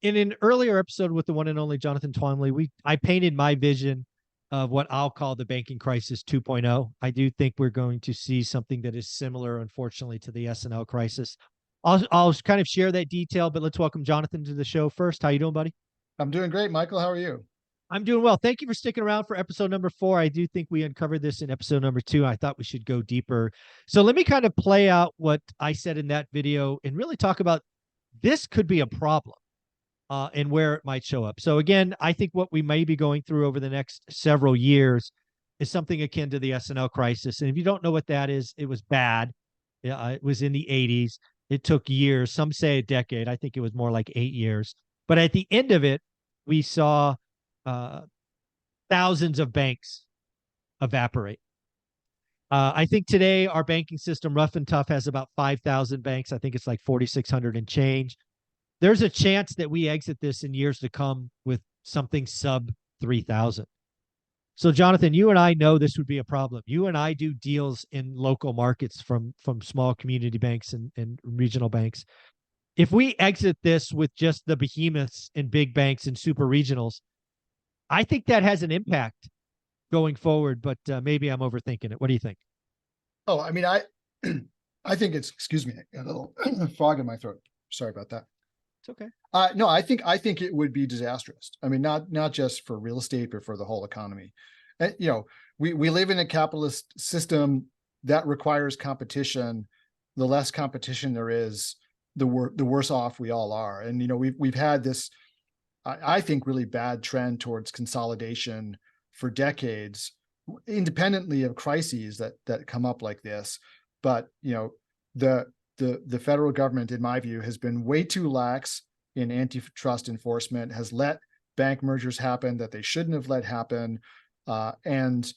in an earlier episode with the one and only Jonathan Twombly, I painted my vision of what I'll call the banking crisis 2.0. I do think we're going to see something that is similar, unfortunately, to the S&L crisis. I'll kind of share that detail, but let's welcome Jonathan to the show first. How you doing, buddy? I'm doing great, Michael. How are you? I'm doing well. Thank you for sticking around for episode number 4. I do think we uncovered this in episode number 2. I thought we should go deeper. So let me kind of play out what I said in that video and really talk about this could be a problem and where it might show up. So again, I think what we may be going through over the next several years is something akin to the S&L crisis. And if you don't know what that is, it was bad. It was in the 80s. It took years. Some say a decade. I think it was more like 8 years. But at the end of it, we saw uh, thousands of banks evaporate. I think today our banking system, rough and tough, has about 5,000 banks. I think it's like 4,600 and change. There's a chance that we exit this in years to come with something sub 3,000. So, Jonathan, you and I know this would be a problem. You and I do deals in local markets from small community banks and regional banks. If we exit this with just the behemoths and big banks and super regionals, I think that has an impact going forward, but maybe I'm overthinking it. What do you think? Oh, I mean, I think it's, excuse me, a little frog in my throat. Sorry about that. It's okay. No, I think it would be disastrous. I mean, not just for real estate, but for the whole economy. And, we live in a capitalist system that requires competition. The less competition there is, the worse off we all are. And we've had this, I think, really bad trend towards consolidation for decades, independently of crises that come up like this. But the federal government, in my view, has been way too lax in antitrust enforcement, has let bank mergers happen that they shouldn't have let happen, and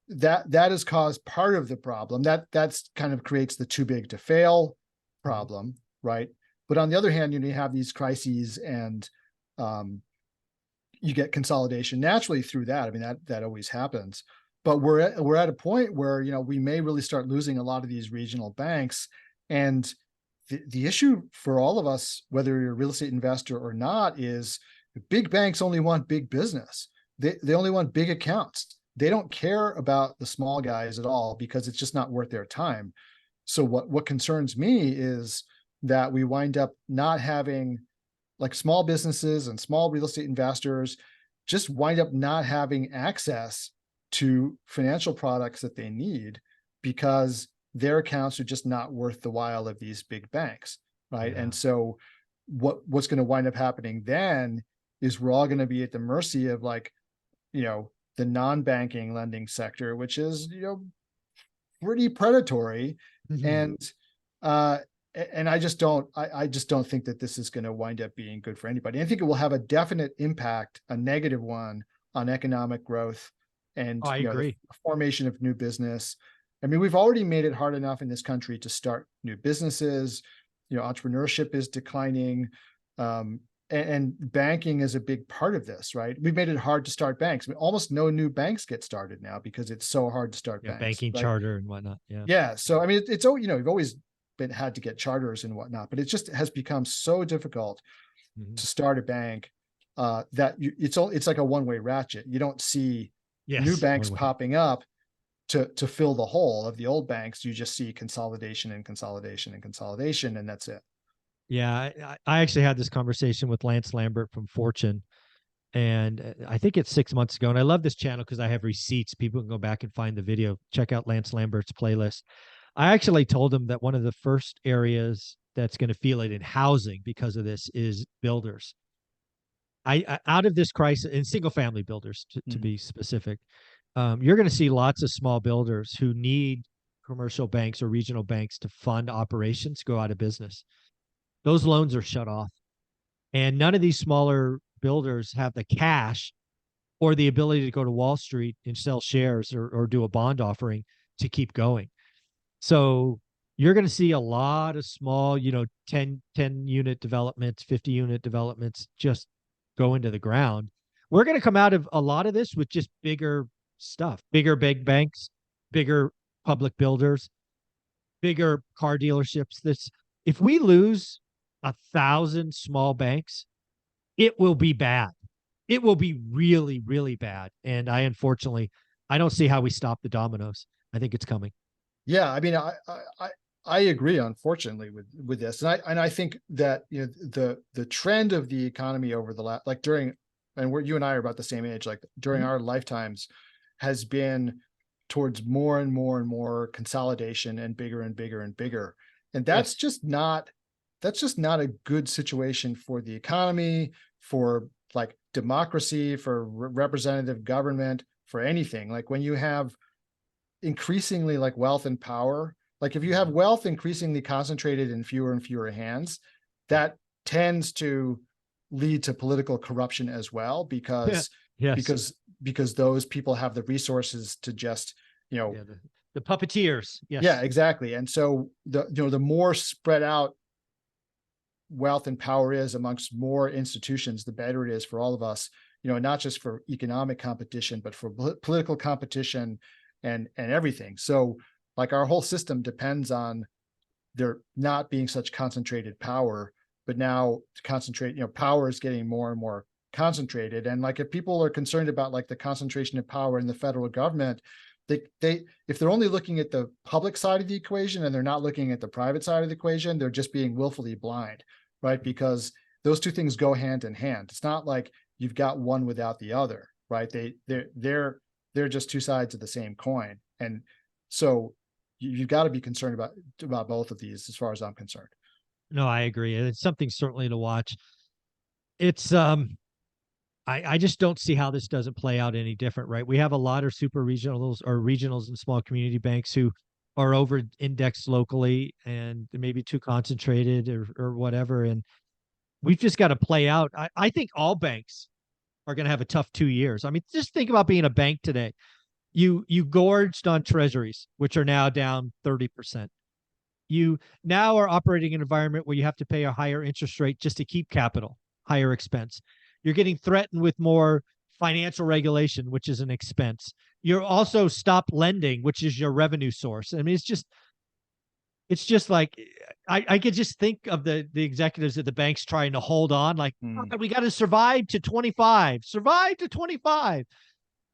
that has caused part of the problem. That's kind of creates the too big to fail problem, right? But on the other hand, you have these crises, and you get consolidation naturally through that. I mean, that always happens. But we're at a point where we may really start losing a lot of these regional banks. And the issue for all of us, whether you're a real estate investor or not, is big banks only want big business. They only want big accounts. They don't care about the small guys at all because it's just not worth their time. So what concerns me is that we wind up not having, like, small businesses and small real estate investors just wind up not having access to financial products that they need because their accounts are just not worth the while of these big banks, right? Yeah. And so what's going to wind up happening then is we're all going to be at the mercy of, like, the non-banking lending sector, which is, pretty predatory. Mm-hmm. And I just don't think that this is going to wind up being good for anybody. I think it will have a definite impact, a negative one, on economic growth and I agree. The formation of new business. I mean, we've already made it hard enough in this country to start new businesses. Entrepreneurship is declining, and banking is a big part of this, right? We've made it hard to start banks. I mean, almost no new banks get started now because it's so hard to start banks. Banking right? charter and whatnot. Yeah. Yeah. So I mean, it's you've always had to get charters and whatnot, but it just has become so difficult to start a bank that it's like a one-way ratchet. You don't see new banks popping up to fill the hole of the old banks. You just see consolidation and consolidation and consolidation, and that's it. Yeah, I actually had this conversation with Lance Lambert from Fortune, and I think it's 6 months ago. And I love this channel because I have receipts. People can go back and find the video. Check out Lance Lambert's playlist. I actually told him that one of the first areas that's going to feel it in housing because of this is builders. I out of this crisis, in single family builders to be specific, you're going to see lots of small builders who need commercial banks or regional banks to fund operations go out of business. Those loans are shut off, and none of these smaller builders have the cash or the ability to go to Wall Street and sell shares or do a bond offering to keep going. So you're going to see a lot of small, 10 unit developments, 50 unit developments just go into the ground. We're going to come out of a lot of this with just bigger stuff, bigger big banks, bigger public builders, bigger car dealerships. If we lose 1,000 small banks, it will be bad. It will be really, really bad. And unfortunately, I don't see how we stop the dominoes. I think it's coming. Yeah, I mean, I agree, unfortunately, with this, and I think that, you know, the trend of the economy over the last, like during, and you and I are about the same age, like during Mhm. our lifetimes, has been towards more and more and more consolidation and bigger and bigger and bigger, and Yes. that's just not a good situation for the economy, for like democracy, for representative government, for anything. Like when you have increasingly like wealth and power, like if you have Mhm. wealth increasingly concentrated in fewer and fewer hands, that tends to lead to political corruption as well, Yeah. because Yes. because because those people have the resources to just, you know, Yeah. The puppeteers. yeah, Yes. exactly. And so the more spread out wealth and power is amongst more institutions, the better it is for all of us, you know, not just for economic competition, but for political competition and everything. So like our whole system depends on there not being such concentrated power, but now to concentrate, you know, power is getting more and more concentrated. And like if people are concerned about like the concentration of power in the federal government, they if they're only looking at the public side of the equation and they're not looking at the private side of the equation, they're just being willfully blind, right? Because those two things go hand in hand. It's not like you've got one without the other, right? They're just two sides of the same coin. And so you've got to be concerned about both of these as far as I'm concerned. No, I agree. It's something certainly to watch. It's I just don't see how this doesn't play out any different, right? We have a lot of super regionals or regionals and small community banks who are over indexed locally and maybe too concentrated or whatever. And we've just got to play out. I think all banks are going to have a tough 2 years. I mean, just think about being a bank today. You gorged on treasuries, which are now down 30%. You now are operating in an environment where you have to pay a higher interest rate just to keep capital, higher expense. You're getting threatened with more financial regulation, which is an expense. You're also stopped lending, which is your revenue source. I mean, it's just like I could just think of the executives at the banks trying to hold on, like, Mm. "God, we got to survive to 25, survive to 25."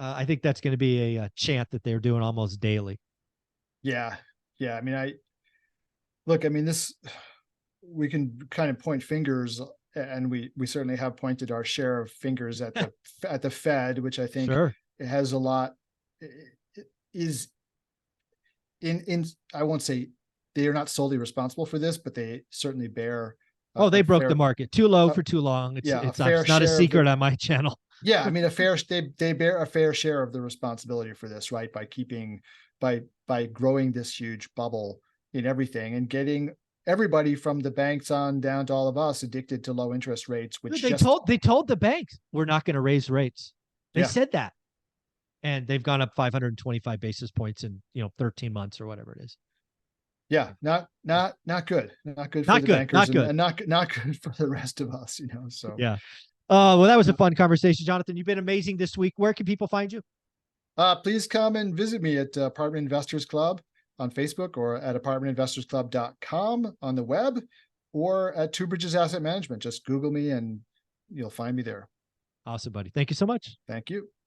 I think that's going to be a chant that they're doing almost daily. Yeah. Yeah. I mean, look, I mean, this, we can kind of point fingers, and we certainly have pointed our share of fingers at the Fed, which I think Sure. it has a lot, is in I won't say they are not solely responsible for this, but they certainly bear Oh, they a broke the fair, market too low uh, for too long. It's yeah, a it's fair it's not a share of secret the, on my channel. yeah, I mean, they bear a fair share of the responsibility for this, right? By keeping, by growing this huge bubble in everything and getting everybody from the banks on down to all of us addicted to low interest rates, which They just, told the banks we're not going to raise rates. They yeah, said that, and they've gone up 525 basis points in 13 months or whatever it is. yeah, not good, not good for Not the good. bankers, Not good. and not good for the rest of us, you know. So, Yeah. Well, that was a fun conversation, Jonathan. You've been amazing this week. Where can people find you? please come and visit me at Apartment Investors Club on Facebook, or at apartmentinvestorsclub.com on the web, or at Two Bridges Asset Management. Just Google me and you'll find me there. Awesome, buddy. Thank you so much. Thank you.